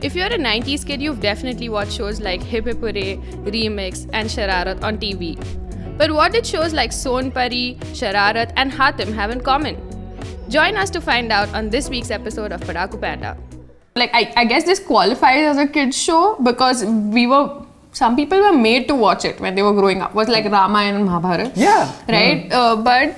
If you're a 90s kid, you've definitely watched shows like Hip Hip Hooray, Remix, and Shararat on TV. But what did shows like Son Pari, Shararat, and Hatim have in common? Join us to find out on this week's episode of Padhaku Panda. Like, I guess this qualifies as a kids show because some people were made to watch it when they were growing up. It was like Ramayana and Mahabharata. Yeah. Right? But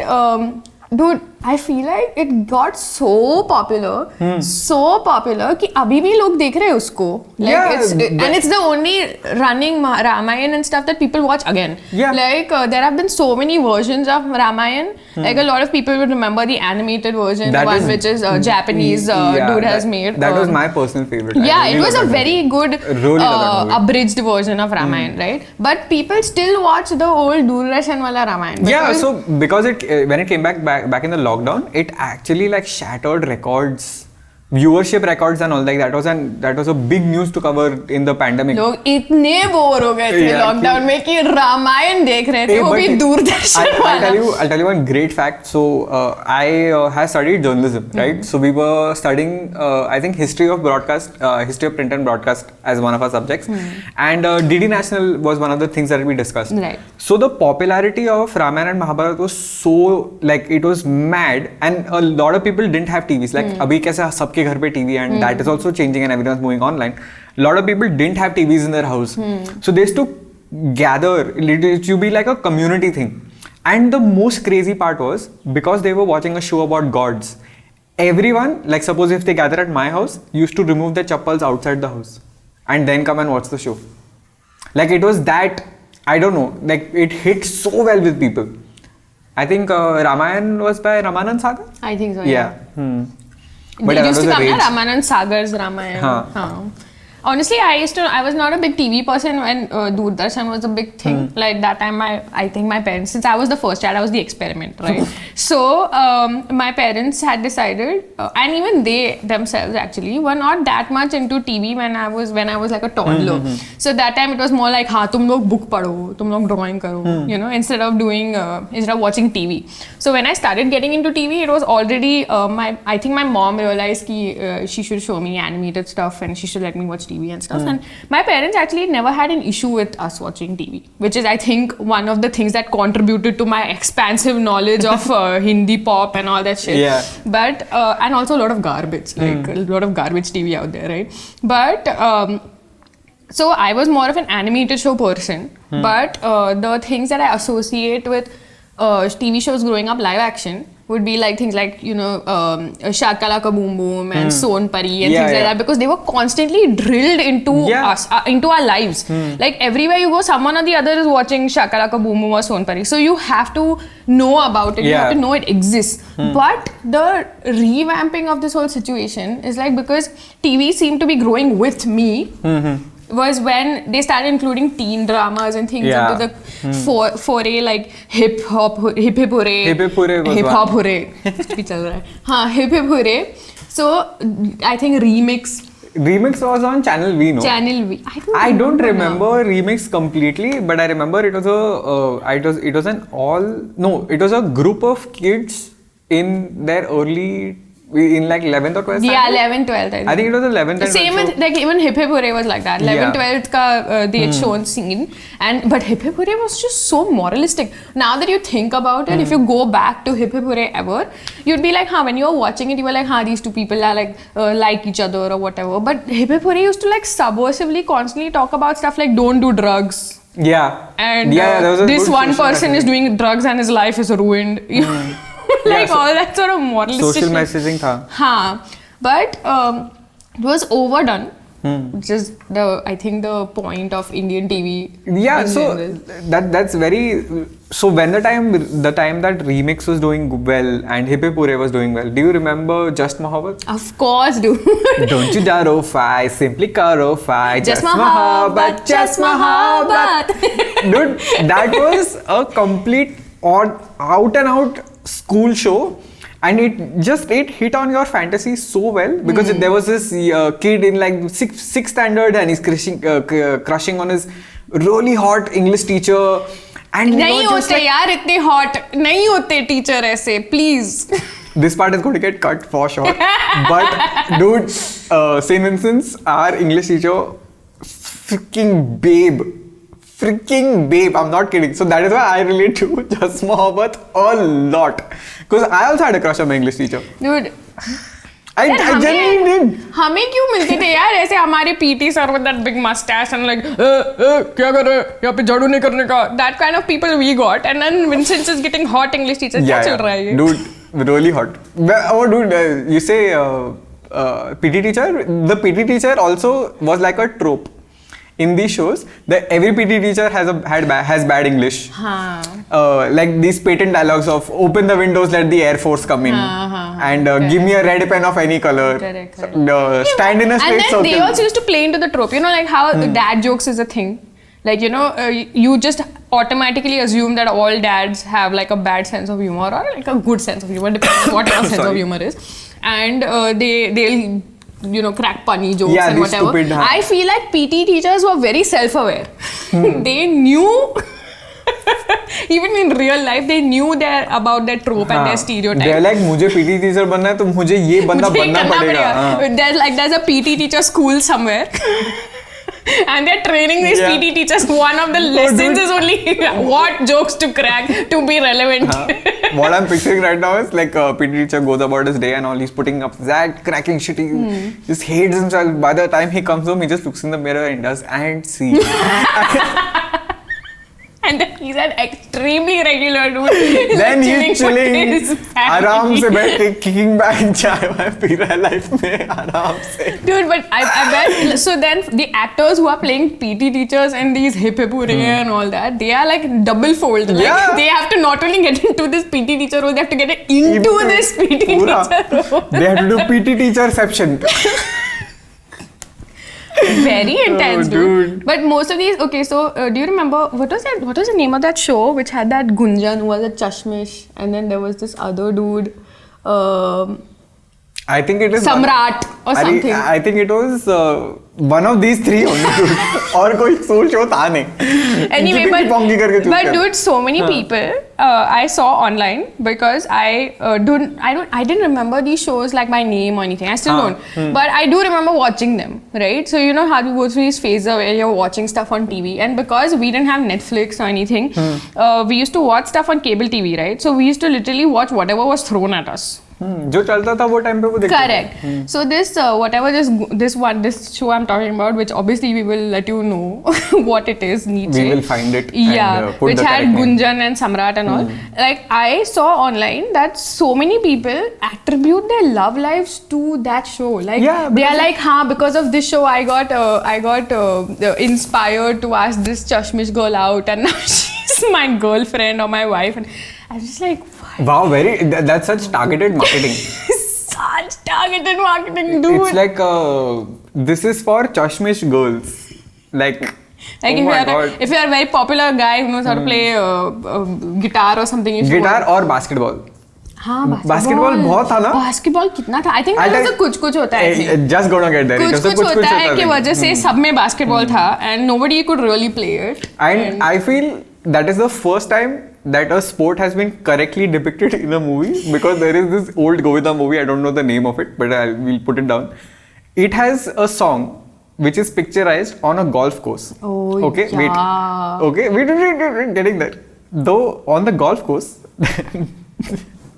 dude, I feel like it got so popular कि अभी भी लोग देख रहे हैं उसको. Like yeah, it's the only running Ramayana and stuff that people watch again. Yeah. Like there have been so many versions of Ramayana. Like a lot of people would remember the animated version, that the one is, which is Japanese dude has made. That was my personal favorite. Yeah, it was a very good abridged version of Ramayana, right? But people still watch the old Doordarshan wala Ramayana. Yeah, so because when it came back in the lockdown, it actually like shattered records, viewership records and all like that was a big news to cover in the pandemic. लोग इतने bore हो गए थे lockdown में कि रामायण देख रहे थे वो भी दूरदर्शन वाला. I'll tell you one great fact. So I have studied journalism, right? So we were studying I think history of print and broadcast as one of our subjects, and DD National was one of the things that we discussed. Right. So the popularity of Ramayana and Mahabharata was so like it was mad, and a lot of people didn't have TVs. Like अभी कैसे सबके घर पे TV, and that is also changing and everyone's moving online. A lot of people didn't have TVs in their house, so they used to gather. It used to be like a community thing. And the most crazy part was because they were watching a show about gods. Everyone, like suppose if they gather at my house, used to remove their chappals outside the house and then come and watch the show. Like it was that, I don't know, like it hit so well with people. I think Ramayana was by Ramanujan Sagar? I think so, yeah. But it used to come na Ramanujan Sagar's Ramayana. Honestly, I was not a big TV person when Doordarshan was a big thing. Like that time, I think my parents, since I was the first child, I was the experiment, right? So my parents had decided, and even they themselves actually were not that much into TV when I was like a toddler. So that time it was more like, हाँ तुम लोग book पढ़ो, तुम लोग drawing करो, you know, instead of watching TV. So when I started getting into TV, it was already I think my mom realized that she should show me animated stuff and she should let me watch TV and stuff. And my parents actually never had an issue with us watching TV, which is I think one of the things that contributed to my expansive knowledge of Hindi pop and all that shit. Yeah. But and also a lot of garbage, like a lot of garbage TV out there, right? But so I was more of an animated show person. But the things that I associate with TV shows growing up live action would be like things like, you know, Shakalaka Boom Boom and Son Pari and things like that, because they were constantly drilled into us, into our lives. Like everywhere you go, someone or the other is watching Shakalaka Boom Boom or Son Pari. So you have to know about it, you have to know it exists. But the revamping of this whole situation is like, because TV seemed to be growing with me, was when they started including teen dramas and things into the foray, like hip hop hooray, hip hop hooray. Hip hip hooray. So I think Remix was on Channel V, no? Channel V. I don't remember Remix completely, but I remember it was a group of kids in their early. In like 11th or 12th? Yeah, 11th, 12th. I think it was 11th. Same with like even Hip Hip Hooray was like that. 11th, 12th ka they had shown scene, but Hip Hip Hooray was just so moralistic. Now that you think about it, if you go back to Hip Hip Hooray ever, you'd be like, when you were watching it, you were like, these two people are like each other or whatever. But Hip Hip Hooray used to like subversively constantly talk about stuff like don't do drugs. Yeah. And this one person is doing drugs and his life is ruined. Like all that sort of moralistic social messaging tha. But it was overdone, which is I think the point of Indian TV. Yeah, so that's very. So when the time that Remix was doing well and Hip Hip Hooray was doing well, do you remember Just Mohabbat? Of course, dude. Don't you daro fi, simply karo fi, Just Mohabbat, Just Mohabbat. Dude, that was a complete out and out school show, and it hit on your fantasy so well, because there was this kid in like sixth standard and he's crushing on his really hot English teacher, and नहीं होते यार इतने hot नहीं होते teacher ऐसे, please. this part is going to get cut for sure. But dude, St. Vincent's, our English teacher, freaking babe. I'm not kidding. So that is why I relate to Just Mohabbat a lot. Because I also had a crush on my English teacher. Dude. I genuinely did. हमें क्यों मिलते थे यार ऐसे हमारे PT sir with that big mustache and like क्या कर रहे हैं यहाँ पे झाड़ू नहीं करने का, that kind of people we got, and then Vincent is getting hot English teachers. क्या चल रहा है ये? Dude, really hot. Oh dude, you say PT teacher? The PT teacher also was like a trope in these shows. That every PT teacher has bad English. Like these patent dialogues of open the windows, let the air force come in, and give me a red pen of any color. Correct. Stand in a straight circle. And then they also used to play into the trope. You know, like how dad jokes is a thing. Like, you know, you just automatically assume that all dads have like a bad sense of humor or like a good sense of humor, depending on what your sense of humor is. And they'll, you know, crack punny jokes and whatever. Stupid, I feel like PT teachers were very self-aware. They knew, even in real life, they knew about their trope and their stereotype. They're like, मुझे PT teacher बनना है तो मुझे ये बंदा बनना पड़ेगा. There's a PT teacher school somewhere. And they're training these PT teachers. One of the lessons is only what jokes to crack to be relevant. What I'm picturing right now is like a PT teacher goes about his day and all, he's putting up that cracking shit. He just hates himself. By the time he comes home, he just looks in the mirror and does and see. And then he's an extremely regular dude. Then he's chilling. आराम से बैठ के kicking back चाय Y P रहा है life में आराम से. Dude, but I bet so then the actors who are playing PT teachers and these hip and all that, they are like double fold. Like they have to not only get into this PT teacher role, they have to get into this PT teacher role. They have to do PT teacherception. Very intense, dude. But most of these, okay, so do you remember what was the name of that show which had that Gunjan who was a chashmish, and then there was this other dude, I think it is Samrat or something. I think it was one of these three only. और कोई soul show था नहीं. Anyway, but dude, so many people I saw online because I didn't remember these shows like by name or anything. I still don't. But I do remember watching them, right? So you know how you go through these phases where you're watching stuff on TV, and because we didn't have Netflix or anything, we used to watch stuff on cable TV, right? So we used to literally watch whatever was thrown at us. जो चलता था वो time पे वो देखते थे. Correct. So this show I'm talking about, which obviously we will let you know what it is. We will find it. Yeah, and, put which the had correct name. Gunjan and Samrat and all. Like I saw online that so many people attribute their love lives to that show. Like they are like, because of this show I got inspired to ask this chashmish girl out, and now she's my girlfriend or my wife. And I was just like, wow, that's such targeted marketing. Such targeted marketing, dude. It's like this is for chashmish girls. Like if you are a very popular guy who knows how to play guitar or something, you should guitar or basketball. हाँ, basketball बहुत था ना? Basketball कितना था? I think there was a कुछ होता है. Just gonna get there. कुछ होता है कि वजह से सब में basketball था, and nobody could really play it. And I feel that is the first time that a sport has been correctly depicted in a movie, because there is this old Govinda movie, I don't know the name of it, but we'll put it down. It has a song which is picturized on a golf course. Oh, okay, yeah. Wait, getting there. Though on the golf course,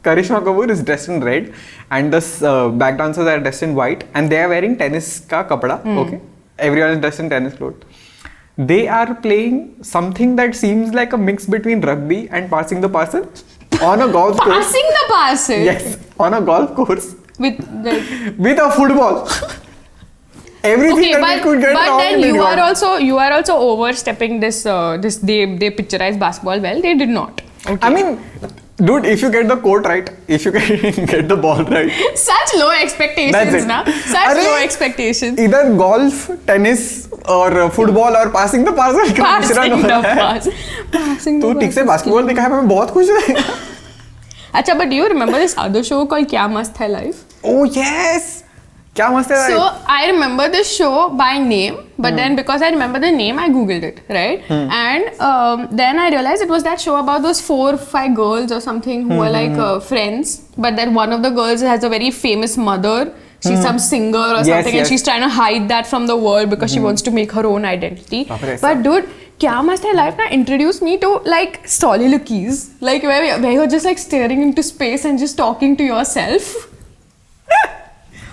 Karishma Kapoor is dressed in red and the back dancers are dressed in white, and they are wearing tennis ka kapda. Okay, everyone is dressed in tennis clothes. They are playing something that seems like a mix between rugby and passing the parcel on a golf course. Passing the parcel? Yes, on a golf course. With a football. Everything that we could get wrong. But then you are also overstepping this. They picturized basketball well. They did not. Okay. I mean, dude, if you get the court right, if you get the ball right. Such low expectations, na? Such low expectations. Either golf, tennis, or football, or passing the parcel. Passing the parcel. तू ठीक से basketball दिखा है, मैं बहुत खुश हूँ. अच्छा, but do you remember this other show called क्या मस्त है life? Oh yes. क्या मस्त है. So I remember the show by name, but then because I remember the name, I googled it, right? And then I realized it was that show about those 4-5 girls or something who are like friends, but then one of the girls has a very famous mother. She's some singer or something, and she's trying to hide that from the world because she wants to make her own identity. But dude, kya must hai life na introduced me to like soliloquies, like where you're just like staring into space and just talking to yourself.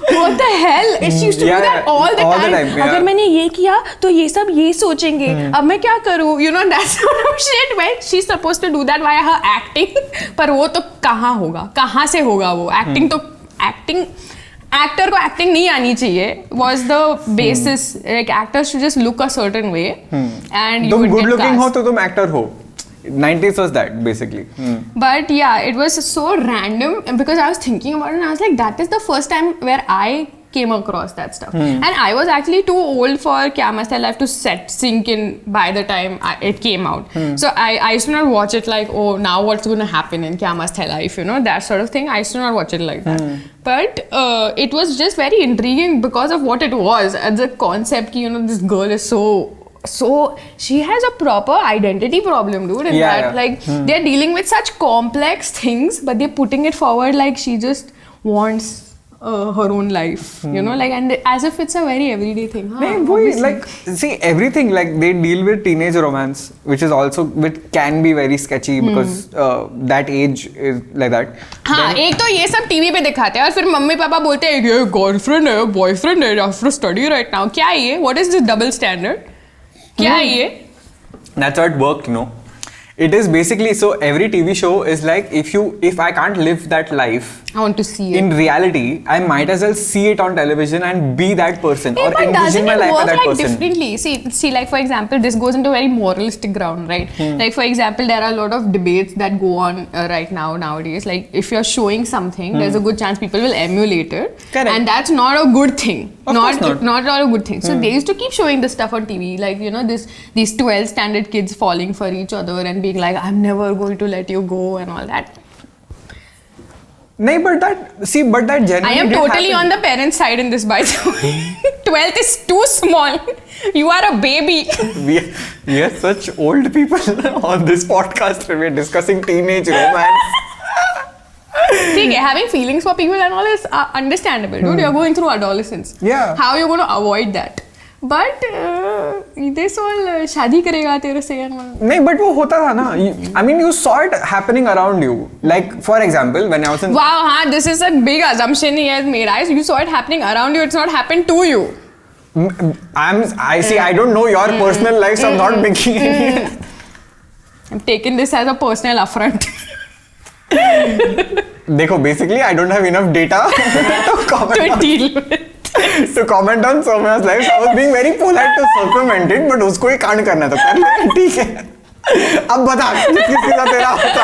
What the hell? She used to do that all the time. अगर मैंने ये किया तो ये सब ये सोचेंगे. अब मैं क्या करूँ? You know that sort of shit. When she's supposed to do that via her acting, पर वो तो कहाँ होगा? कहाँ से होगा वो? Acting तो acting. Actor को acting नहीं आनी चाहिए. Was the basis. Like actors should just look a certain way. And you would get cast. तुम good looking हो तो तुम actor हो. 90s was that basically. But yeah, it was so random because I was thinking about it and I was like, that is the first time where I came across that stuff. And I was actually too old for Kya Mast Hai Life to sink in by the time it came out. So I used to not watch it like, oh, now what's going to happen in Kya Mast Hai Life, you know, that sort of thing. I used to not watch it like that. But it was just very intriguing because of what it was. The concept, you know, this girl is so she has a proper identity problem, dude, in that like they're dealing with such complex things, but they're putting it forward like she just wants her own life, you know, like, and as if it's a very everyday thing. Like, see, everything, like they deal with teenage romance, which is also, which can be very sketchy because that age is like that. हाँ, एक तो ये सब TV पे दिखाते हैं और फिर मम्मी पापा बोलते हैं ये गर्लफ्रेंड है, बॉयफ्रेंड है, after study right now. क्या है ये? What is this double standard? क्या है ये? That's how it worked, you know. It is basically, so every TV show is like, if I can't live that life, I want to see it. In reality, I might as well see it on television and be that person, or envision my life as that person. Differently? See, like for example, this goes into very moralistic ground, right? Like for example, there are a lot of debates that go on right nowadays. Like if you're showing something, there's a good chance people will emulate it. Correct. And that's not a good thing. Not a good thing. So they used to keep showing this stuff on TV, like, you know, these 12 standard kids falling for each other and being like, I'm never going to let you go and all that. No, but that genuinely I am totally on the parents' side in this, by the way. 12th is too small. You are a baby. We are such old people on this podcast. We're discussing teenage romance. See, having feelings for people and all is understandable, dude. You're going through adolescence. Yeah. How are you going to avoid that? But this all शादी करेगा तेरे से यार. नहीं, but वो होता था ना. I mean, you saw it happening around you. Like for example, when I was in. Wow, this is a big assumption he has made. You saw it happening around you. It's not happened to you. I don't know your personal life, so I'm not making it. I'm taking this as a personal affront. देखो, basically, I don't have enough data to deal with. To comment on Soumya's life, so I was being very polite to circumvent it, but उसको ही कांड करना तो कर ले, ठीक है. अब बता किसके साथ तेरा होता.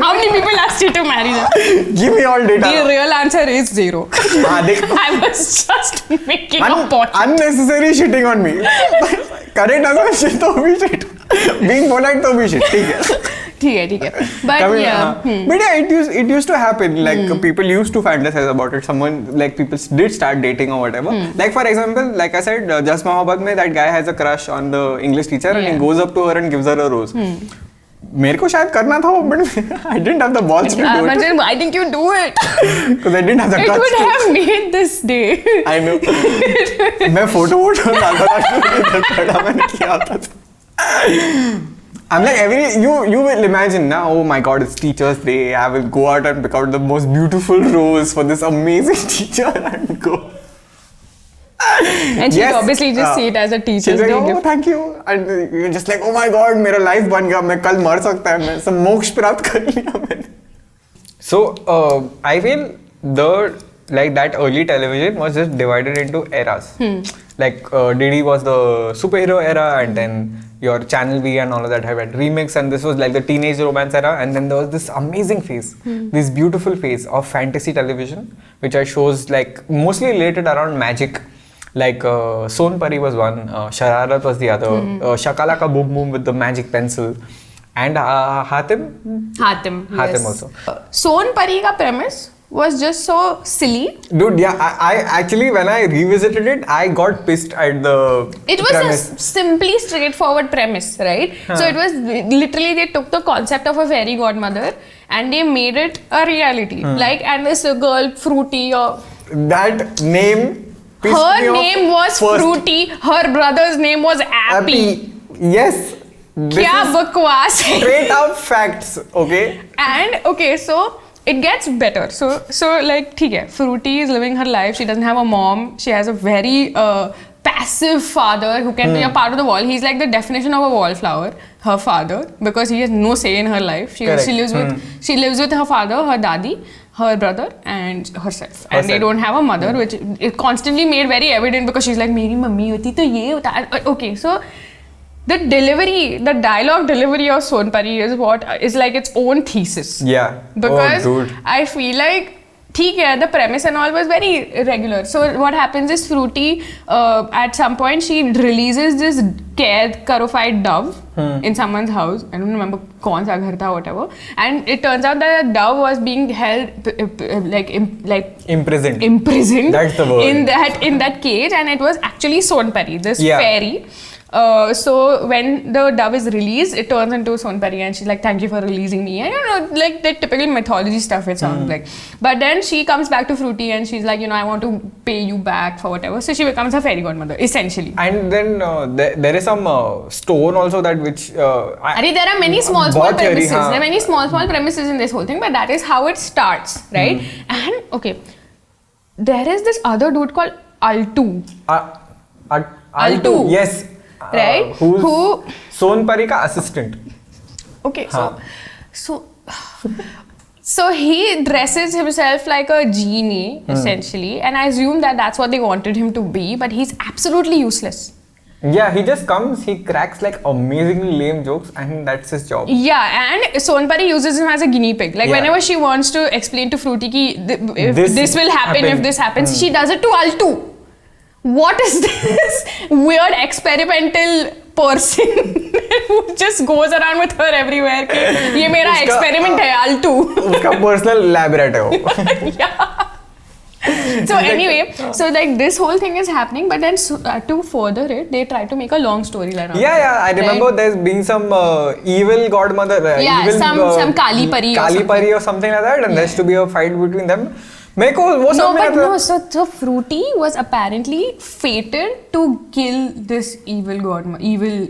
How many people asked you to marry them? Give me all data. The real answer is 0. हाँ देख. I was just making a point. Unnecessary shitting on me. Correct assumption तो भी shit. Being polite तो भी shit. ठीक है. ठीक है. But yeah. But yeah, it used to happen. Like people used to fantasize about it. People did start dating or whatever. Like for example, like I said, Just Mohabbat mein that guy has a crush on the English teacher and he goes up to her and gives her a rose. मेरे को शायद करना था, but I didn't have the balls to do it. But then why didn't you do it? Because I didn't have the guts. It would have made this day. I know. मैं photo डालता मैंने किया था. I'm like you will imagine now, oh my god, it's Teachers Day. I will go out and pick out the most beautiful rose for this amazing teacher and go. And she obviously just see it as a Teacher's Day. Oh, thank you. And you're just like, oh my god, मेरा life बन गया. मैं कल मर सकता है. मैं सब मोक्ष प्राप्त कर लिया मैंने. So I feel that early television was just divided into eras. Like Didi was the superhero era, and then your Channel V and all of that had remix, and this was like the teenage romance era, and then there was this amazing phase, this beautiful phase of fantasy television, which are shows like mostly related around magic. Like Son Pari was one, Shararat was the other, Shakalaka Boom Boom with the magic pencil, and Hatim yes. also. Son Pari ka premise was just so silly. Dude, yeah, I actually, when I revisited it, I got pissed at the It was premise. a simply straightforward premise, right? So it was literally they took the concept of a fairy godmother and they made it a reality. Like, and this girl, Fruity, or That name pissed me her off name was first. Fruity, her brother's name was Appy. Yes. This Kya is bakwas hai? straight up facts, okay? And okay, so it gets better. So like, theek hai, Fruity is living her life. She doesn't have a mom. She has a very passive father who can be a part of the wall. He's like the definition of a wallflower. Her father, because he has no say in her life. She lives with her father, her dadi, her brother, and herself. And they don't have a mother, which is constantly made very evident because she's like, "Meri mummy hoti to ye hota." Okay, so. The dialogue delivery of Son Pari is like its own thesis. Yeah. Because dude. I feel like, the premise and all was very irregular. So what happens is Fruity, at some point she releases this carified dove in someone's house. I don't remember kaun sa ghar tha, whatever. And it turns out that the dove was being held Imprisoned. That's the word. In that cage, and it was actually Son Pari, this Yeah. fairy. So when the dove is released, it turns into Son Pari and she's like, "Thank you for releasing me." And like the typical mythology stuff it sounds like. But then she comes back to Fruity and she's like, I want to pay you back for whatever. So she becomes a fairy godmother, essentially. And then there is some stone also that which... there are many small premises. There are many small premises in this whole thing, but that is how it starts, right? And okay, there is this other dude called Altu. Altu. Yes. Right? Who Son Pari ka assistant. Okay, so he dresses himself like a genie, essentially, and I assume that that's what they wanted him to be, but he's absolutely useless. Yeah, he just comes, he cracks like amazingly lame jokes, and that's his job. Yeah, and Son Pari uses him as a guinea pig. Like whenever she wants to explain to Fruity ki if this will happen, if this happens, she does it to Altu. What is this weird experimental person who just goes around with her everywhere? Ye mera experiment hai, Altu. Uska personal lab rat hai wo. Yeah. So anyway, so like this whole thing is happening, but then to further it, they try to make a long storyline. Yeah, I remember there's been some evil godmother. Some Kali Pari. Kali Pari or something like that, and there's to be a fight between them. So Fruity was apparently fated to kill this evil godmother, evil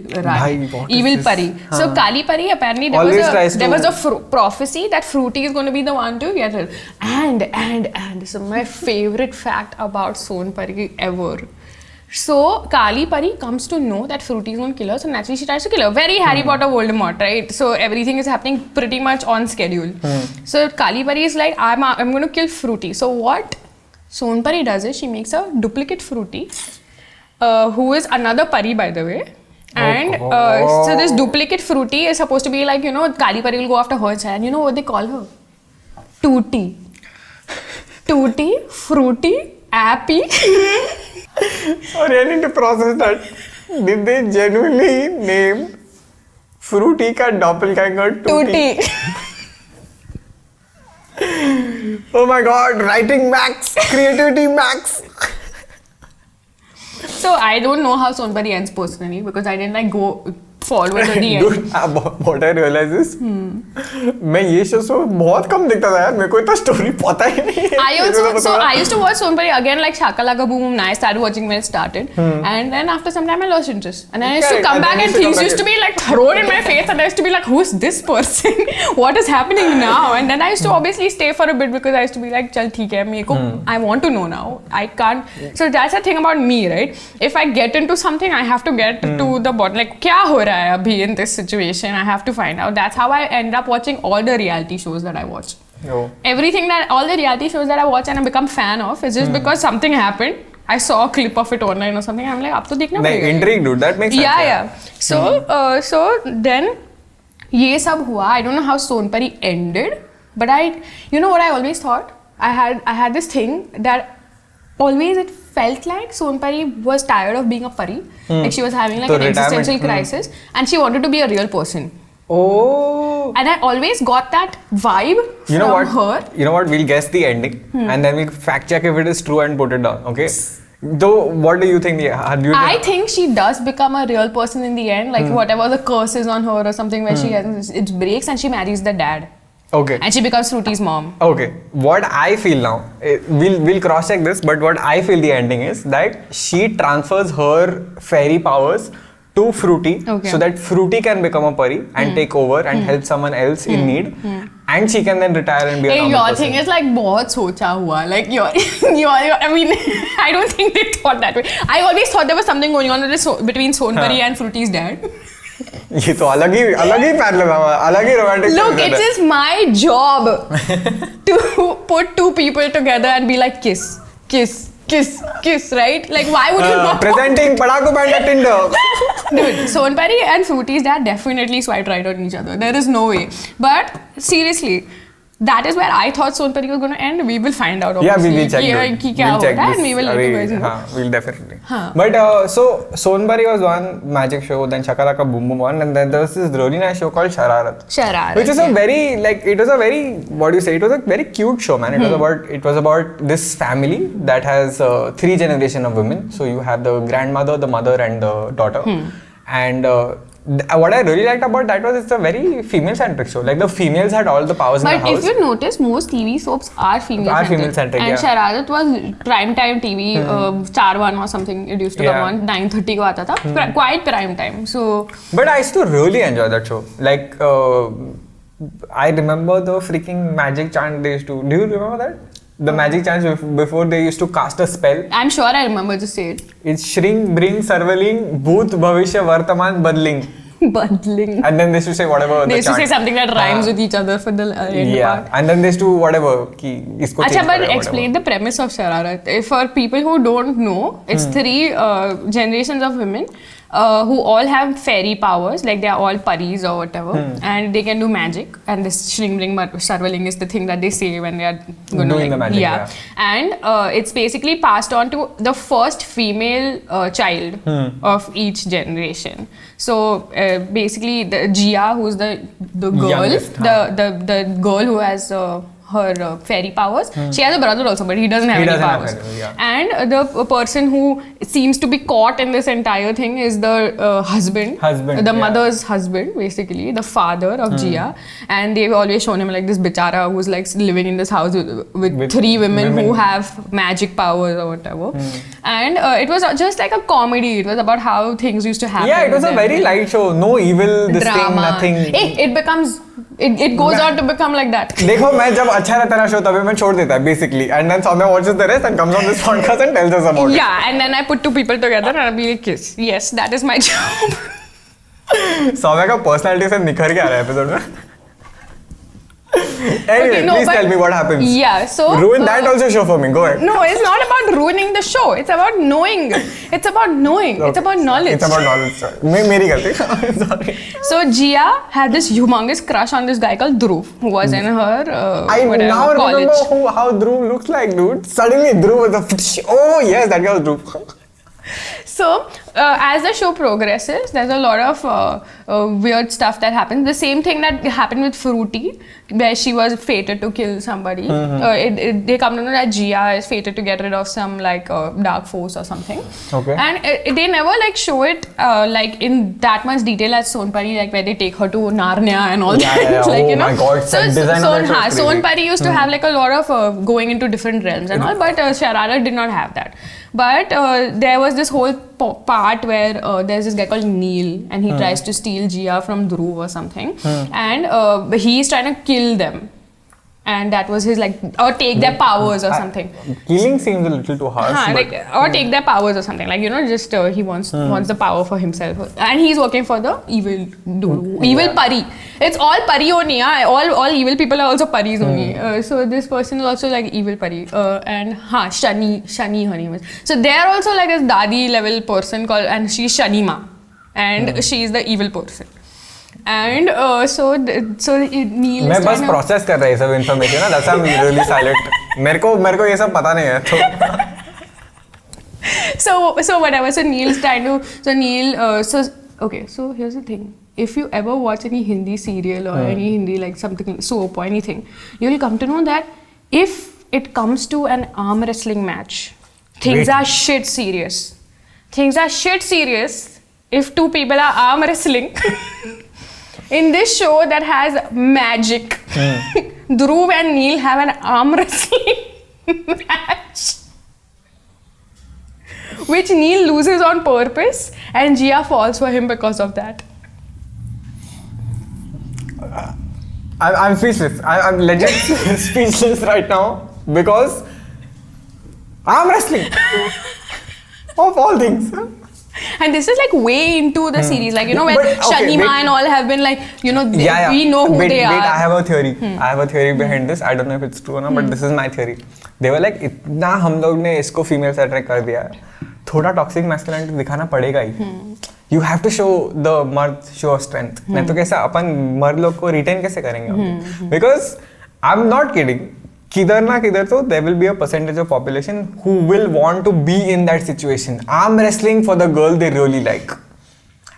Pari. So Kali Pari, apparently there was a prophecy that Fruity is going to be the one to get her. And this is my favorite fact about Son Pari ever. So Kali Pari comes to know that Fruity is going to kill her, so naturally she tries to kill her. Very Harry Potter Voldemort, right? So everything is happening pretty much on schedule. So Kali Pari is like, I'm going to kill Fruity. So what Son Pari does is she makes a duplicate Fruity, who is another Pari, by the way. And so this duplicate Fruity is supposed to be like, Kali Pari will go after her child. And you know what they call her? Tutti, Fruity, Appy. Sorry, I need to process that. Did they genuinely name Fruity ka doppelganger Tutti? Oh my god, writing max, creativity max. So I don't know how Son Pari ends personally because I didn't go forward to the end. Dude, what I realize is, मैं ये show बहुत कम देखता था यार, मेरे को इतना story पता ही नहीं है. I used to watch Son Pari again like Shakalaka Boom Boom. I started watching when it started, and then after some time I lost interest. And then I used to come back and things used to be like thrown in my face, and I used to be like, who's this person? What is happening now? And then I used to obviously stay for a bit because I used to be like, चल ठीक है, मेरे को I want to know now. I can't. So that's the thing about me, right? If I get into something, I have to get to the bottom. Like क्या हो रहा है अभी in this situation? I have to find out. That's how I end up watching all the reality shows that I watch. Oh. All the reality shows that I watch and I become fan of is just because something happened. I saw a clip of it online or something. I'm like, अब तो देखना पड़ेगा. Intrigue, dude. That makes sense. Yeah. So then ये सब हुआ. I don't know how Son Pari ended, but you know what I always thought? I had this thing that always it felt like Son Pari was tired of being a pari. Like she was having like an existential crisis and she wanted to be a real person. Oh. And I always got that vibe You know from what? her. You know what? We'll guess the ending and then we'll fact check if it is true and put it down. Okay. Though, what do you think? I think she does become a real person in the end. Like whatever the curse is on her or something where she has, it breaks and she marries the dad. Okay. And she becomes Fruity's mom. Okay. What I feel now, we'll cross check this, but what I feel the ending is that she transfers her fairy powers to Fruity so that Fruity can become a pari and take over and help someone else in need, and she can then retire and be a normal Your person. thing is like बहुत सोचा हुआ. Like your I mean, I don't think they thought that way. I always thought there was something going on between Son Pari and Fruity's dad. ये तो अलग ही parallel है, अलग ही romantic. Look, it is my job to put two people together and be like kiss, kiss, kiss, kiss, right? Like why would you not? Presenting Padhaku Panda Tinder. Dude, Son Pari and Fruity's dad definitely swiped right on each other. There is no way. But seriously, that is where I thought Son Pari was going to end. We will find out. Yeah, we obviously. will check. We'll check this. And we will let you guys know. We'll definitely. But so Son Pari was one magic show, then Shakalaka Boom Boom one, and then there was this really nice show called Shararat. Shararat. Which is a very it was a very what do you say? It was a very cute show, man. It was about this family that has 3 generations of women. So you have the grandmother, the mother, and the daughter. And what I really liked about that was it's a very female-centric show. Like the females had all the powers in the house. But if you notice, most TV soaps are female-centric. And Shararat was prime time TV, 4-1 or something. It used to come on 9:30 ko aata tha. Quite prime time. So. But I used to really enjoy that show. Like I remember the freaking magic chant they used to. Do you remember that? The magic chants before they used to cast a spell. I'm sure I remember, just say it. It's Shrink, Bring, Sarvaling, Bhoot, Bhavishya, Vartaman, Badling. Badling. And then they used to say whatever they used to say something that rhymes with each other for the end part. And then they used to whatever. Achha, but explain the premise of Shararat. For people who don't know, it's 3 generations of women who all have fairy powers, like they are all paris or whatever, and they can do magic. And this Shringling Sarvaling is the thing that they say when they are doing the magic. And it's basically passed on to the first female child of each generation. So basically, the Jia, who's the girl, youngest, the girl who has her fairy powers. She has a brother also, but he doesn't have any powers. And the person who seems to be caught in this entire thing is the husband, the mother's husband, basically the father of Jia. And they've always shown him like this bichara who's like living in this house with 3 women who have magic powers or whatever. And it was just like a comedy. It was about how things used to happen. Yeah, it was a very light show. No evil, this drama. thing, nothing. It becomes. It goes on to become like that. देखो मैं जब अच्छा रहता ना show तभी मैं छोड़ देता है basically, and then Soumya watches the rest and comes on this podcast and tells us about it. Yeah, and then I put 2 people together and I'll be like, yes, that is my job. Soumya का personality से निखर के आ रहा है episode में. Anyway, please tell me what happens. Yeah, so ruin that also show for me. Go ahead. No, it's not about ruining the show. It's about knowing. It's about knowing. Okay. It's about knowledge. It's about knowledge. मेरी गलती. Sorry. So Jia had this humongous crush on this guy called Dhruv, who was in her I now college. Remember how Dhruv looks like, dude. Suddenly Dhruv was oh yes, that guy was Dhruv. So, as the show progresses, there's a lot of weird stuff that happens. The same thing that happened with Fruity, where she was fated to kill somebody. They come to know that Jia is fated to get rid of some like dark force or something. Okay. And they never like show it like in that much detail as Son Pari, like where they take her to Narnia and all that. Yeah. Like, oh you know. My God, Son Pari used to have like a lot of going into different realms and all, but Shararat did not have that. But there was this whole part where there's this guy called Neil and he tries to steal Jia from Dhruv or something, and he's trying to kill them, and that was his like, or take their powers or something. Killing seems a little too harsh. Or take their powers or something, like, you know, just he wants the power for himself, and he's working for the evil pari. It's all pari only, yeah. All evil people are also paris only. So this person is also like evil pari, and Shani her name is. So they are also like this dadi level person called, and she's Shanima, and she is the evil person. And so Neil मैं बस process कर रहा है सब information ना, that's why I'm really silent. मेरे को ये सब पता नहीं है तो. So whatever. So Neil's trying to. So Neil. So here's the thing. if you ever watch any Hindi serial or any Hindi like something soap or anything, you'll come to know that if it comes to an arm wrestling match, things are shit serious. Things are shit serious if two people are arm wrestling. In this show that has magic, Dhruv and Neil have an arm wrestling match, which Neil loses on purpose and Jia falls for him because of that. I'm speechless. I'm legit speechless right now because arm wrestling of all things. And this is like way into the series, like, you know, when Shanima and all have been like, you know, we know who they are. Wait, I have a theory. I have a theory behind this. I don't know if it's true or not, but this is my theory. They were like, इतना हम लोग ने इसको female से attract कर दिया है, थोड़ा toxic masculinity दिखाना पड़ेगा ही. You have to show the मर्द show of strength. नहीं तो कैसा अपन मर्द लोग को retain कैसे करेंगे? Because I'm not kidding. किधर ना किधर तो there will be a percentage of population who will want to be in that situation. Arm wrestling for the girl they really like.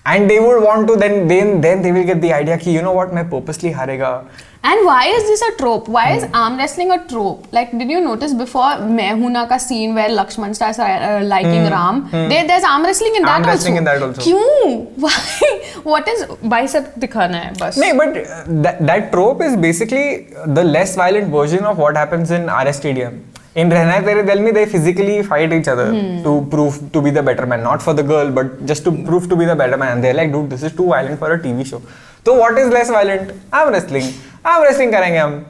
And they would want to then they will get the idea कि you know what, मैं purposely हारेगा. And why is this a trope? Why is arm wrestling a trope? Like, did you notice before Mehuna ka scene where Lakshman starts liking Ram? There's arm wrestling in that also. Arm wrestling in that also. क्यों? Why? What is bicep दिखाना है बस? नहीं, but that trope is basically the less violent version of what happens in RS Stadium. In Rehna Hai Tere Dil mein, they physically fight each other to prove to be the better man. Not for the girl, but just to prove to be the better man. And they're like, dude, this is too violent for a TV show. So what is less violent? Arm wrestling. Arm wrestling करेंगे हम.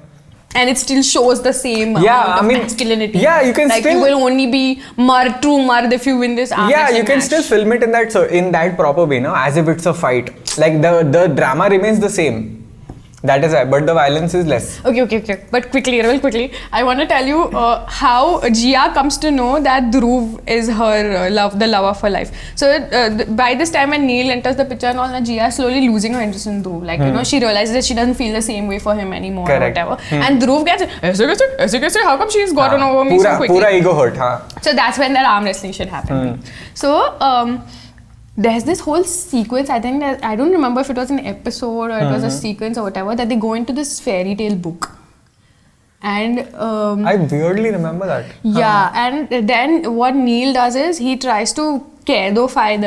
And it still shows the same amount of masculinity. Yeah, you can like still. You will only be true mard if you win this arm wrestling You can match. still film it in that proper way, no? As if it's a fight. Like the drama remains the same. That is why, but the violence is less. Okay. But real quickly, I want to tell you how Jia comes to know that Dhruv is her the love of her life. So by this time when Neil enters the picture and all, Jia is slowly losing her interest in Dhruv. Like, you know, she realizes that she doesn't feel the same way for him anymore. Correct. Or whatever. And Dhruv gets, aise, how come she's gotten over me so quickly? Pura ego hurt, So that's when that arm wrestling shit happened. So, there's this whole sequence, I think that, I don't remember if it was an episode or it was a sequence or whatever, that they go into this fairy tale book. And I weirdly remember that. Yeah, and then what Neil does is he tries to Kedofy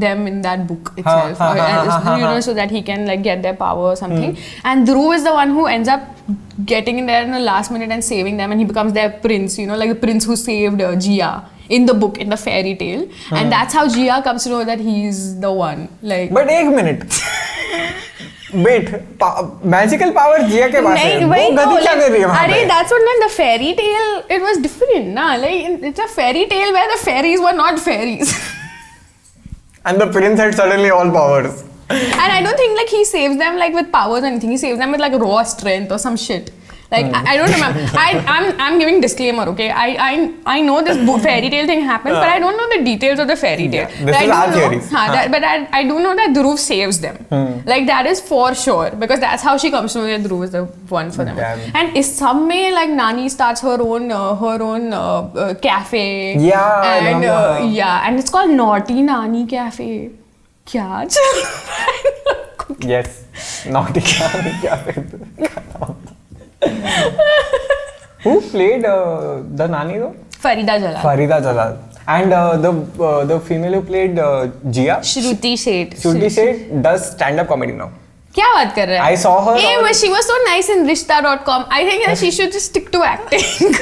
them in that book itself, you know, so that he can like get their power or something. And Dhruv is the one who ends up getting in there in the last minute and saving them, and he becomes their prince, you know, like the prince who saved Jia in the book, in the fairy tale. And that's how Jia comes to know that he's the one. Like, but एक minute. Wait, magical power Jia के पास है. वो गधी क्या कर रही है वहाँ पे? That's what in the fairy tale it was different, na? Like it's a fairy tale where the fairies were not fairies. And the prince had suddenly all powers. And I don't think like he saves them like with powers or anything. He saves them with like raw strength or some shit. Like I don't remember. I'm giving disclaimer, okay? I know this fairy tale thing happens, but I don't know the details of the fairy tale. Yeah, this is our theories. But I do know that Dhruv saves them. Like that is for sure, because that's how she comes to know that Dhruv is the one for them. And is some way like Nani starts her own cafe. Yeah, and and it's called Naughty Nani Cafe. क्या Yes, Naughty Nani Cafe. Who played the Nani though? Farida Jalal. And the female who played Jia? Shruti Sheth does stand-up comedy now. क्या बात कर रहा है? I saw her. But she was so nice in Rishta.com. I think that she should just stick to acting.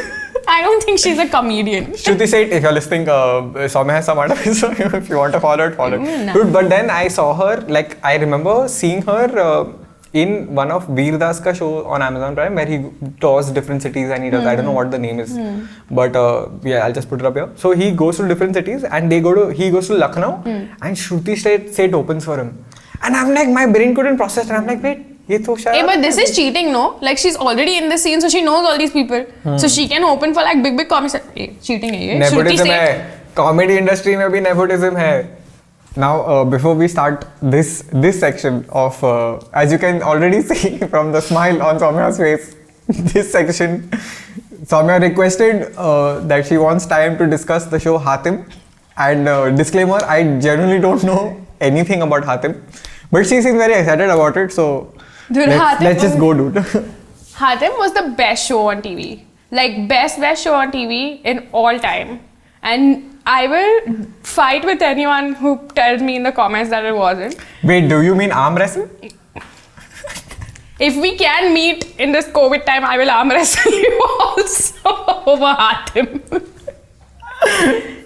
I don't think she's a comedian. Shruti Sheth, if you're listening, Soumya has some article, so if you want to follow it, follow it. No. Dude, but then I saw her, like, I remember seeing her in one of Veer Das ka show on Amazon Prime, where he tours different cities and he does, I don't know what the name is, but yeah, I'll just put it up here. So he goes to different cities and he goes to Lucknow and Shruti Sheth opens for him. And I'm like, my brain couldn't process it. And I'm like, wait, ye to Shararat. But this is cheating, no? Like she's already in the scene, so she knows all these people. So she can open for like big comics. Cheating hai ye. Nepotism hai. Comedy industry mein bhi nepotism hai. Now, before we start this section of, as you can already see from the smile on Soumya's face, this section, Soumya requested that she wants time to discuss the show Hatim. And disclaimer, I genuinely don't know anything about Hatim. But she seems very excited about it, so Dude, let's just go, dude. Hatim was the best show on TV. Like, best show on TV in all time. And I will fight with anyone who tells me in the comments that it wasn't. Wait, do you mean arm wrestle? If we can meet in this COVID time, I will arm wrestle you also over Hatim.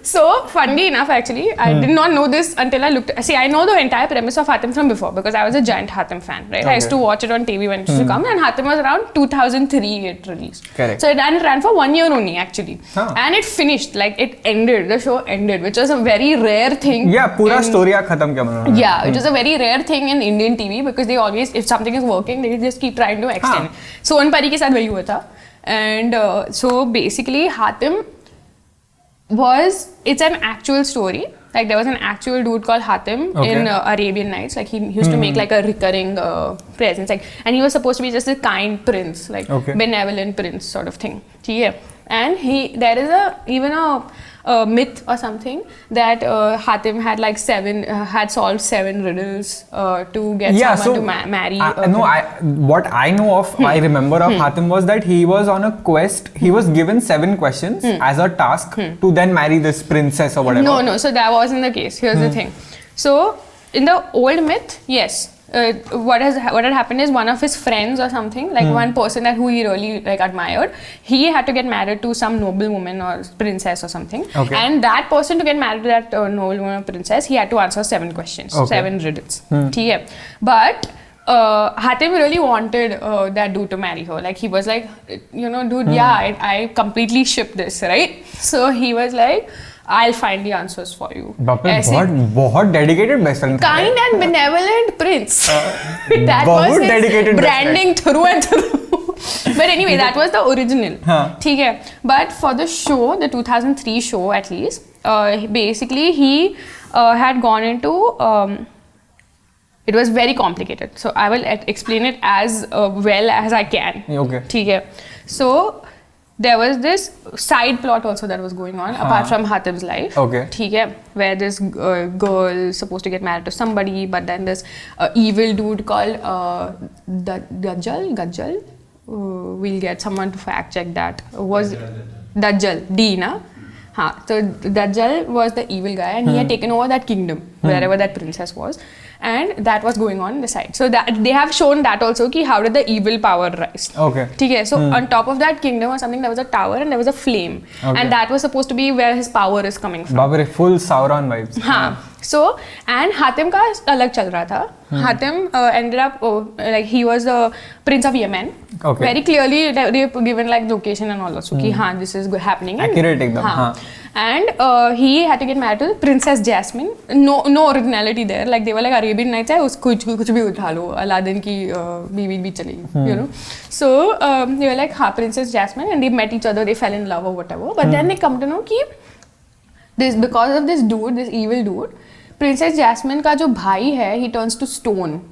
So, funnily enough, actually, I did not know this until I looked. See, I know the entire premise of Hatim from before because I was a giant Hatim fan, right? I used to watch it on TV when it used to come, and Hatim was around 2003 it released. Correct. So, it ran for 1 year only, actually. Huh. And it finished, like, it ended, the show ended, which was a very rare thing. Yeah, pura story khatam kiya. Yeah, it was a very rare thing in Indian TV because they always, if something is working, they just keep trying to extend. Son Pari ke saath wahi hua tha. And so, basically, Hatim it's an actual story. Like, there was an actual dude called Hatim in Arabian Nights. Like, he used to make like a recurring presence. Like, and he was supposed to be just a kind prince, like benevolent prince sort of thing. Yeah. And there is even a myth or something that Hatim had like had solved 7 riddles to get someone to marry. What I know of, I remember of Hatim was that he was on a quest. He was given 7 questions as a task to then marry this princess or whatever. No. So that wasn't the case. Here's the thing. So in the old myth, yes. What had happened is one of his friends or something, like one person who he really like admired, he had to get married to some noble woman or princess or something. Okay. And that person, to get married to that noble woman or princess, he had to answer 7 questions, 7 riddles. But Hatim really wanted that dude to marry her. Like, he was like, dude, I completely ship this, right? So he was like, I'll find the answers for you. बहुत dedicated best friend. Kind and benevolent prince. That was his dedicated branding through and through. But anyway, that was the original. Okay. But for the show, the 2003 show at least, basically he had gone into. It was very complicated. So I will explain it as well as I can. Okay. So there was this side plot also that was going on apart from Hatim's life. Where this girl is supposed to get married to somebody, but then this evil dude called Dajjal. We'll get someone to fact check that. Was Dajjal, D, na? So Dajjal was the evil guy, and he had taken over that kingdom, wherever that princess was. And that was going on the side. So that they have shown that also, ki how did the evil power rise. So on top of that kingdom or something, there was a tower and there was a flame. And that was supposed to be where his power is coming from. Babare, full Sauron vibes. So, and Hatim ka alag chal raha tha. Hatim ended up, like, he was the prince of Yemen. Very clearly, they given like location and all also, ki this is happening. Accurate ekdam. And he had to get married to Princess Jasmine. No originality there. Like, they were like Arabian Nights, kuch bhi utha lo, Aladdin ki biwi bhi chalegi, you know. So they were like Princess Jasmine, and they met each other, they fell in love or whatever. But then they come to know ki because of this dude, this evil dude, Princess Jasmine ka jo bhai hai, he turns to stone.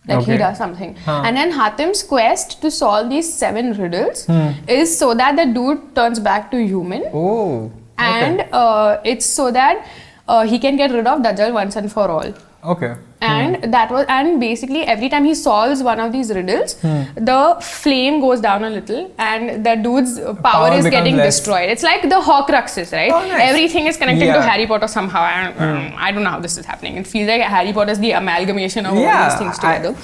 Like, he does something. And then Hatim's quest to solve these 7 riddles is so that the dude turns back to human. And it's so that he can get rid of Dajjal once and for all. And and basically every time he solves one of these riddles, the flame goes down a little and the dude's power is getting destroyed. It's like the Horcruxes, right? Everything is connecting to Harry Potter somehow. I don't know how this is happening. It feels like Harry Potter is the amalgamation of all these things together.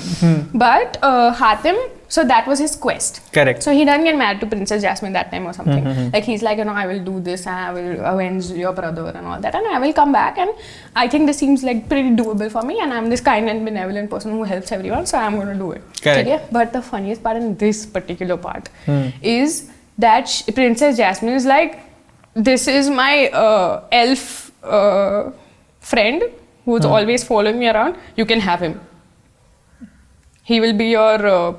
But Hatim, so that was his quest. Correct. So he doesn't get married to Princess Jasmine that time or something. Like, he's like, I will do this and I will avenge your brother and all that, and I will come back, and I think this seems like pretty doable for me, and I'm this kind and benevolent person who helps everyone, so I'm going to do it. Correct. Okay? But the funniest part in this particular part is that Princess Jasmine is like, this is my elf friend who's always following me around. You can have him. He will be your,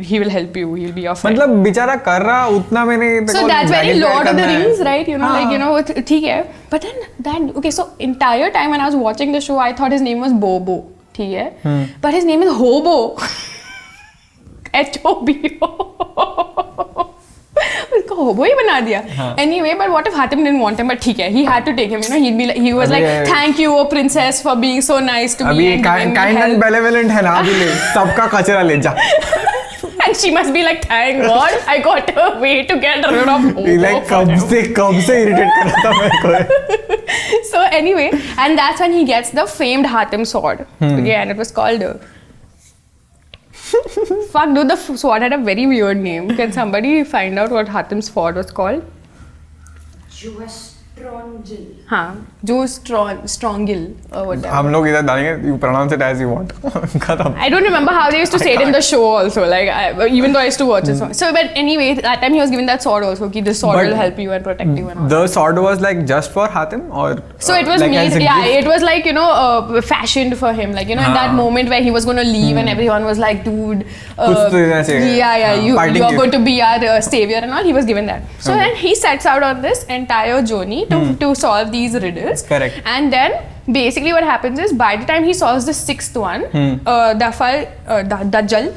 he will help you. He'll be your friend. मतलब बेचारा कर रहा उतना मैंने. So that's very Lord of the Rings, right? ठीक है. But then so entire time when I was watching the show, I thought his name was Bobo, ठीक है. But his name is Hobo. Hobo. उसको hobo ही बना दिया. Anyway, but what if Hatim didn't want him? But ठीक है, he had to take him. You know, he'd be like, he was like, thank you, oh princess, for being so nice to me. अभी kind and benevolent है ना अभी ले, सबका कचरा ले जा. And she must be like, thank God, I got a way to get rid of Hobo. Like कब से irritate कर रहा था मेरे को. So anyway, and that's when he gets the famed Hatim sword. Okay, and it was called. Fuck, dude, the sword had a very weird name. Can somebody find out what Hatim's sword was called? हाँ, जो strongil or whatever. हम लोग इधर डालेंगे. You pronounce it as you want. खत्म. I don't remember how they used to say it in the show also. Like, even though I used to watch it. So, but anyway, that time he was given that sword also. Ki this sword will help you and protect you and all. The sword was like just for Hatim or? So it was like made. Yeah, it was like fashioned for him. Like in that moment where he was going to leave and everyone was like, dude. You are going to be our savior and all. He was given that. So then he sets out on this entire journey to solve these riddles. Correct. And then basically what happens is by the time he solves the sixth one, Dajjal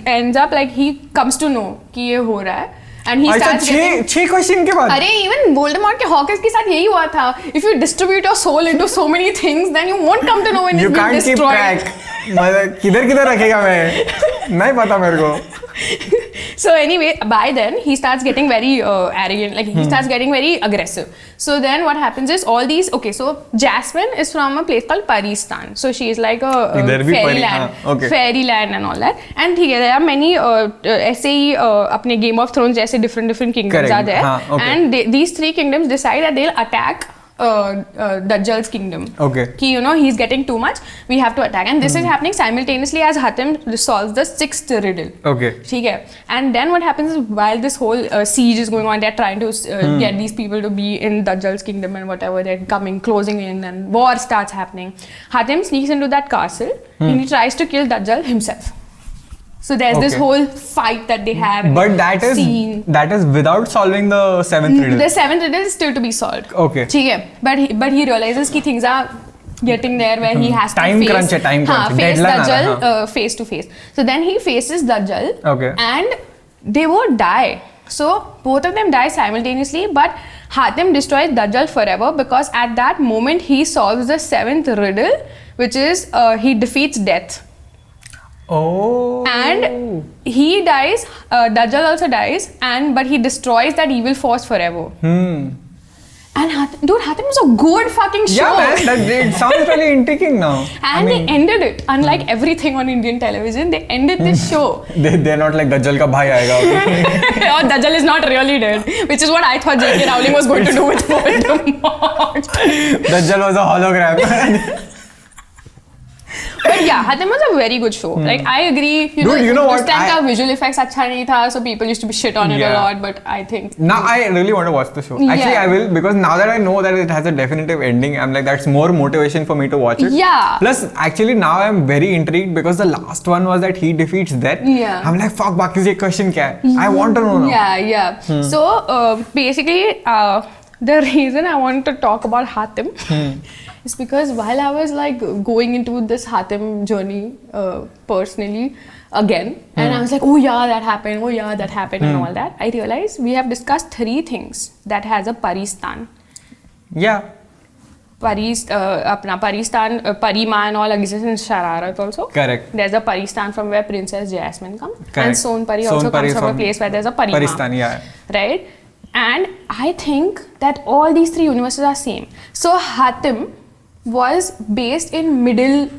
ends up like he comes to know कि ये हो रहा है. And he starts getting... 6 question के बाद. अरे even Voldemort के Hawkins के साथ यही हुआ था. If you distribute your soul into so many things, then you won't come to know when it's been destroyed. You can't keep track. मतलब किधर रखेगा मैं? नहीं पता मेरे को. So anyway, by then he starts getting very arrogant. Like he starts getting very aggressive. So then what happens is all these. Okay, so Jasmine is from a place called Paristan. So she is like a fairyland, fairyland and all that. And there are many ऐसे ही अपने Game of Thrones जैसे different kingdoms are there. And these 3 kingdoms decide that they'll attack Dajjal's kingdom. Okay. Ki, he's getting too much. We have to attack, and this is happening simultaneously as Hatim solves the 6th riddle. Okay. Okay. And then what happens is while this whole siege is going on, they're trying to get these people to be in Dajjal's kingdom and whatever. They're closing in, and war starts happening. Hatim sneaks into that castle and he tries to kill Dajjal himself. So there's this whole fight that they have. But that is without solving the 7th riddle. The 7th riddle is still to be solved. Okay. But he realizes that things are getting there where he has to face Dajjal face to face. So then he faces Dajjal. Okay. And they both die. So both of them die simultaneously, but Hatim destroys Dajjal forever because at that moment he solves the 7th riddle, which is he defeats death. Oh. And he dies, Dajjal also dies, but he destroys that evil force forever. And Hatim was a good fucking show. Yeah, man, it sounds really intriguing now. And they ended it. Unlike everything on Indian television, they ended this show. They're not like Dajjal ka bhai aayega. Or Dajjal is not really dead, which is what I thought J.K. Rowling was going to do with Voldemort. Dajjal was a hologram. But yeah, Hatim was a very good show. Like I agree. You know what? This time का visual effects अच्छा नहीं था, so people used to be shit on it a lot. But I think now I really want to watch the show. Actually, I will, because now that I know that it has a definitive ending, I'm like, that's more motivation for me to watch it. Yeah. Plus, actually now I'm very intrigued because the last one was that he defeats death. Yeah. I'm like, fuck, बाकी से question क्या है? I want to know now. Yeah. So basically, the reason I wanted to talk about Hatim is because while I was like going into this Hatim journey personally again, and I was like, oh yeah, that happened, and all that, I realized we have discussed 3 things that has a Paristan. Yeah. Paristan, Pari Maan all exists in Shararat also. Correct. There's a Paristan from where Princess Jasmine comes. Correct. And Son Pari also comes from a place where there's a Paristan, yeah. Right? And I think that all these 3 universes are same. So Hatim was based in middle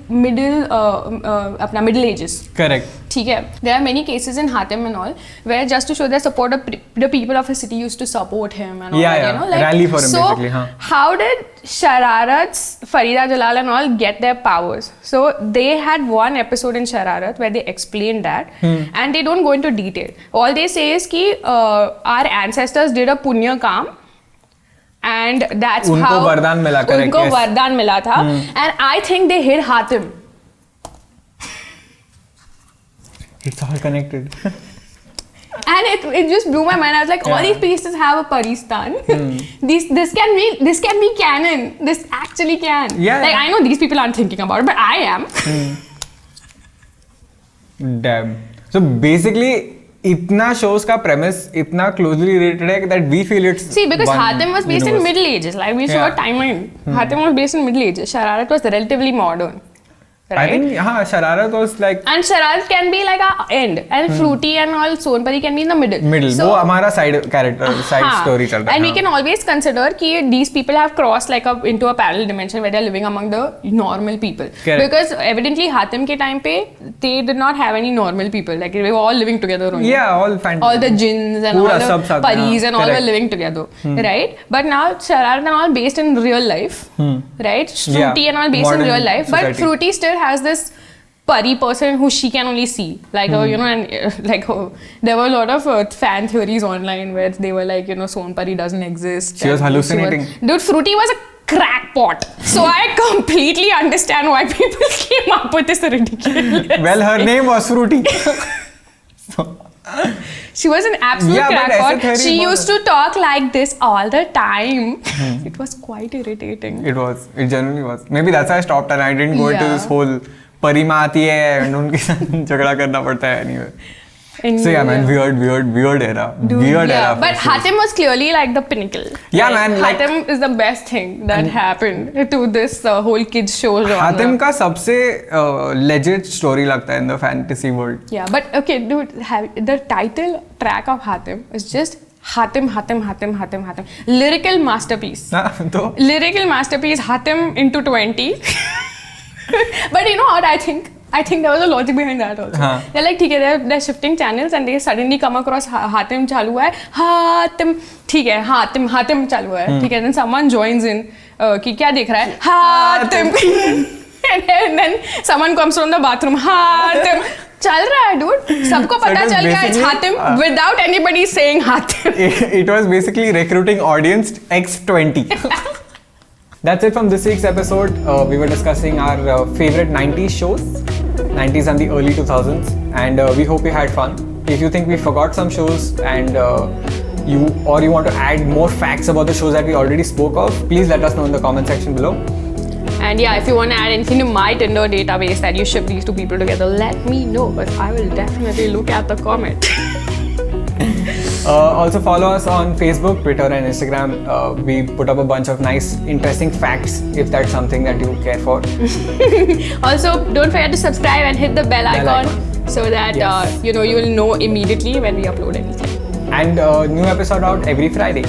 ages. Correct. There are many cases in Hatim and all where just to show their support, the people of a city used to support him and all that, rally for him basically. How did Shararat's Farida Jalal and all get their powers? So they had one episode in Shararat where they explained that, and they don't go into detail. All they say is कि our ancestors did a punya kaam, and that's how उनको वरदान मिला था, and I think they hid Hatim. It's all connected. And it just blew my mind. I was like, all these pieces have a Paristan. This can be canon. This actually can. Yeah. Like I know these people aren't thinking about it, but I am. Damn. So basically, इतना shows का premise इतना closely related है that we feel it's See, because one Hatim was based in universe. Middle Ages. Like we saw a timeline. Hatim was based in Middle Ages. Shararat was relatively modern. Right? I think Shararat was like And Shararat can be like a end, and Fruity and all Son Pari can be in the middle. वो हमारा side character side story चल रहा है. And we can always consider कि these people have crossed like into a parallel dimension where they are living among the normal people. Correct. Because evidently Hatim के time पे they did not have any normal people. Like they were all living together only. Yeah, all fantasy. All the jinns and पूरा all सब the साथ, paris and all correct. were living together, right? But now Shararat and all based in real life, right? Fruity and all based in Modern real life, but society. Fruity still has this Pari person who she can only see, like you know, and there were a lot of fan theories online where they were like, you know, Son Pari doesn't exist. She was and hallucinating. Dude, Fruity was a crackpot, so I completely understand why people came up with this ridiculous. Well, her name was Fruity. She was an absolute Yeah, but ऐसे crackpot. theory She बहुत used to talk like this all the time. It was quite irritating. It genuinely was. Maybe that's why I stopped and I didn't go into Yeah. this whole परी माँ आती है and उनके साथ झगड़ा करना पड़ता है anyway. So yeah, man, weird era. Dude, Weird yeah, era. for but shows. Hatim was clearly like the pinnacle. Yeah, Like, man, like- Hatim is the best thing that happened to this whole kids show genre. Hatim का सबसे legit story लगता है in the fantasy world. Yeah, but okay, dude, the title track of Hatim is just Hatim. Lyrical masterpiece. तो Lyrical masterpiece, Hatim into 20. But you know what I think? I think there was a logic behind that also. हाँ. They're like, ठीक है, they're shifting channels and they suddenly come across Hatim चालू हुआ है, Hatim, ठीक है, Hatim चालू हुआ है, ठीक है, then someone joins in कि क्या देख रहा है, Hatim, and then someone comes from the bathroom, Hatim, चल रहा है dude, सबको पता was चल गया it's basically, Hatim without anybody saying Hatim. it was basically recruiting audience X20. That's it from this week's episode. We were discussing our favorite 90s shows, 90s and the early 2000s, and we hope you had fun. If you think we forgot some shows and you want to add more facts about the shows that we already spoke of, please let us know in the comment section below. And yeah, if you want to add anything to my Tinder database that you ship these two people together, let me know, but I will definitely look at the comment. Also follow us on Facebook, Twitter and Instagram. We put up a bunch of nice, interesting facts if that's something that you care for. Also, don't forget to subscribe and hit the bell icon so that Yes. you will know immediately when we upload anything. And new episode out every Friday.